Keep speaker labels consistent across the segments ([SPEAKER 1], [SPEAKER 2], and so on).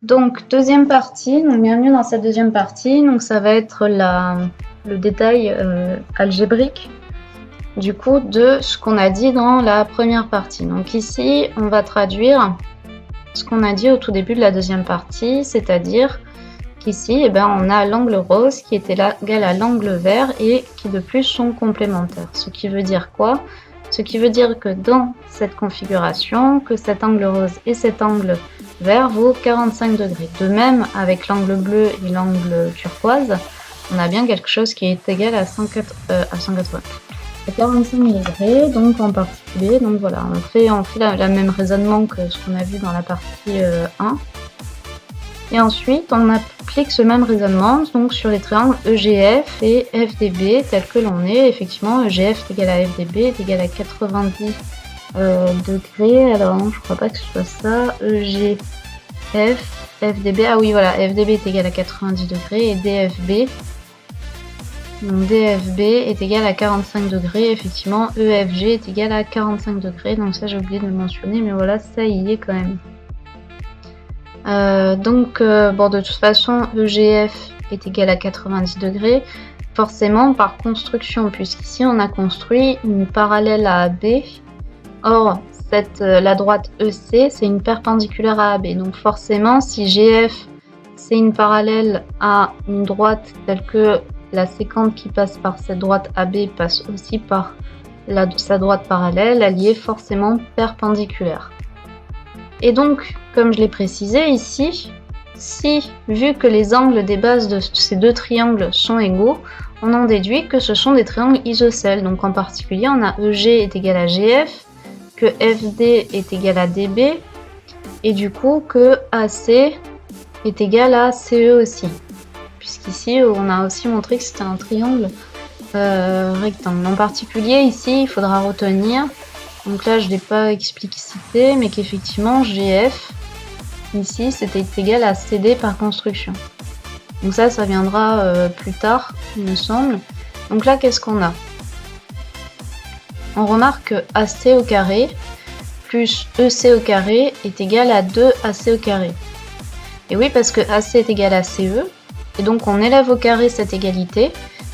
[SPEAKER 1] Donc, deuxième partie, donc bienvenue dans cette deuxième partie. Donc, ça va être le détail algébrique du coup de ce qu'on a dit dans la première partie. Donc ici, on va traduire ce qu'on a dit au tout début de la deuxième partie, c'est-à-dire qu'ici, on a l'angle rose qui est égal à l'angle vert et qui de plus sont complémentaires. Ce qui veut dire quoi? Ce qui veut dire que dans cette configuration, que cet angle rose et cet angle vert vaut 45 degrés. De même, avec l'angle bleu et l'angle turquoise, on a bien quelque chose qui est égal à 45 degrés, donc en particulier. Donc voilà, on fait la même raisonnement que ce qu'on a vu dans la partie 1. Et ensuite, on applique ce même raisonnement donc sur les triangles EGF et FDB tels que l'on est. Effectivement, EGF est égal à FDB est égal à 90 degrés. Alors non, je crois pas que ce soit ça. EGF, FDB, ah oui, voilà, FDB est égal à 90 degrés et DFB. Donc DFB est égal à 45 degrés. Effectivement, EFG est égal à 45 degrés. Donc ça, j'ai oublié de le mentionner, mais voilà, ça y est quand même. Bon, de toute façon, EGF est égal à 90 degrés, forcément par construction, puisqu'ici on a construit une parallèle à AB. Or, la droite EC, c'est une perpendiculaire à AB. Donc forcément, si GF, c'est une parallèle à une droite telle que la séquente qui passe par cette droite AB passe aussi par sa droite parallèle, elle y est forcément perpendiculaire. Et donc, comme je l'ai précisé ici, vu que les angles des bases de ces deux triangles sont égaux, on en déduit que ce sont des triangles isocèles. Donc en particulier, on a EG est égal à GF, que FD est égal à DB, et du coup que AC est égal à CE aussi. Puisqu'ici, on a aussi montré que c'était un triangle rectangle. En particulier, ici, il faudra retenir, donc là je ne l'ai pas explicité, mais qu'effectivement GF, ici, c'était égal à CD par construction. Donc ça viendra plus tard, il me semble. Donc là, qu'est-ce qu'on a? On remarque que AC au carré plus EC au carré est égal à 2AC au carré. Et oui, parce que AC est égal à CE, et donc on élève au carré cette égalité,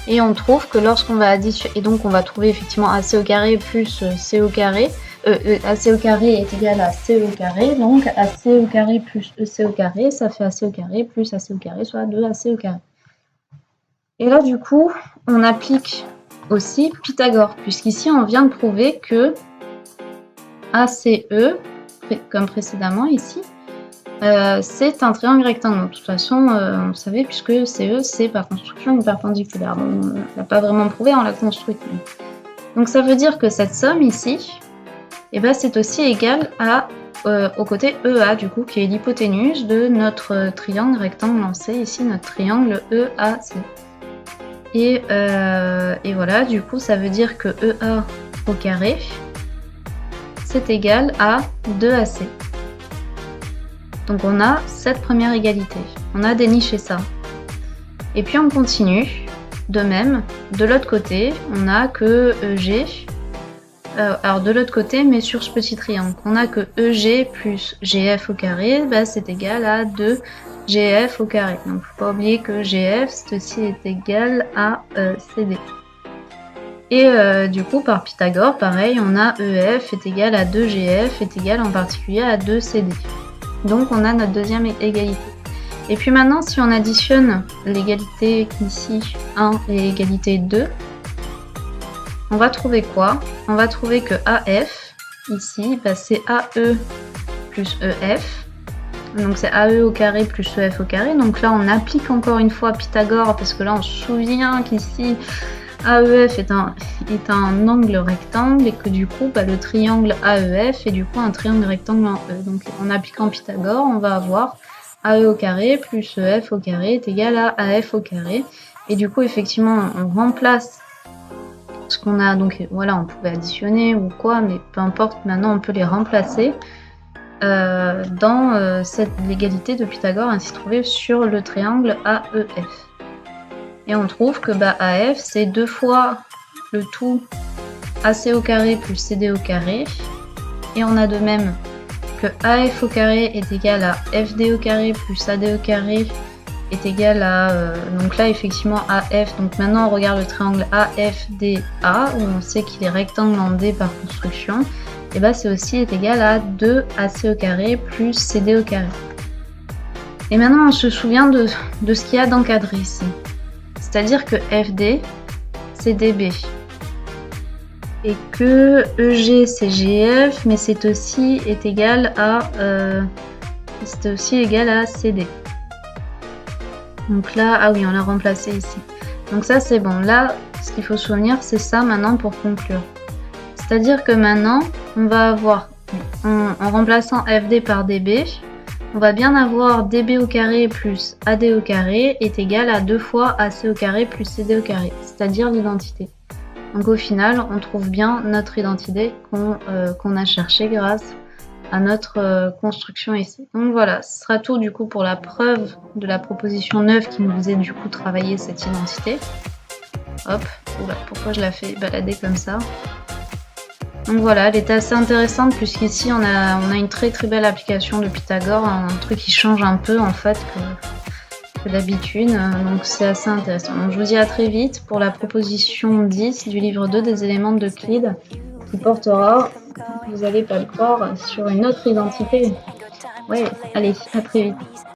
[SPEAKER 1] et on trouve que lorsqu'on va additionner, et donc on va trouver effectivement AC au carré plus C au carré, AC au carré est égal à CE au carré, donc AC au carré plus EC au carré, ça fait AC au carré plus AC au carré, soit 2AC au carré. Et là, du coup, on applique aussi Pythagore, puisqu'ici, on vient de prouver que ACE, comme précédemment ici, c'est un triangle rectangle. De toute façon, on le savait, puisque CE, c'est par construction une perpendiculaire. Bon, on ne l'a pas vraiment prouvé, on l'a construite. Donc ça veut dire que cette somme ici, c'est aussi égal à, au côté EA, du coup, qui est l'hypoténuse de notre triangle rectangle lancé, ici, notre triangle EAC. Et voilà, du coup, ça veut dire que EA au carré, c'est égal à 2AC. Donc on a cette première égalité. On a déniché ça. Et puis on continue. De même, de l'autre côté, on a que EG. Alors de l'autre côté, mais sur ce petit triangle, on a que EG plus GF au carré, c'est égal à 2GF au carré. Donc faut pas oublier que GF, ceci est égal à CD. Et du coup, par Pythagore, pareil, on a EF est égal à 2GF est égal en particulier à 2CD. Donc on a notre deuxième égalité. Et puis maintenant, si on additionne l'égalité ici 1 et l'égalité 2, on va trouver quoi? On va trouver que AF, ici, c'est AE plus EF. Donc c'est AE au carré plus EF au carré. Donc là, on applique encore une fois Pythagore, parce que là, on se souvient qu'ici, AEF est un angle rectangle et que du coup, le triangle AEF est du coup un triangle rectangle en E. Donc en appliquant Pythagore, on va avoir AE au carré plus EF au carré est égal à AF au carré. Et du coup, effectivement, on remplace ce qu'on a. Donc voilà, on pouvait additionner ou quoi, mais peu importe, maintenant on peut les remplacer dans l'égalité de Pythagore ainsi trouvée sur le triangle AEF. Et on trouve que AF, c'est 2 fois le tout AC au carré plus CD au carré. Et on a de même que AF au carré est égal à FD au carré plus AD au carré est égal à... donc là, effectivement, AF. Donc maintenant, on regarde le triangle AFDA, où on sait qu'il est rectangle en D par construction. Et bah, c'est aussi est égal à 2AC au carré plus CD au carré. Et maintenant, on se souvient de ce qu'il y a d'encadré ici. C'est-à-dire que FD, c'est DB. Et que EG, c'est GF, mais c'est aussi est égal à... c'est aussi égal à CD. Donc là, ah oui, on l'a remplacé ici. Donc ça, c'est bon. Là, ce qu'il faut se souvenir, c'est ça maintenant pour conclure. C'est-à-dire que maintenant, on va avoir, en remplaçant FD par DB, on va bien avoir DB au carré plus AD au carré est égal à 2 fois AC au carré plus CD au carré, c'est-à-dire l'identité. Donc au final, on trouve bien notre identité qu'on a cherché grâce à notre construction ici. Donc voilà, ce sera tout du coup pour la preuve de la proposition 9 qui nous faisait du coup travailler cette identité. Hop, oula, pourquoi je la fais balader comme ça? Donc voilà, elle est assez intéressante puisqu'ici on a une très belle application de Pythagore, un truc qui change un peu en fait que d'habitude, donc c'est assez intéressant. Donc je vous dis à très vite pour la proposition 10 du livre 2 des éléments d'Euclide qui portera, vous n'allez pas le croire, sur une autre identité. Ouais, allez, à très vite.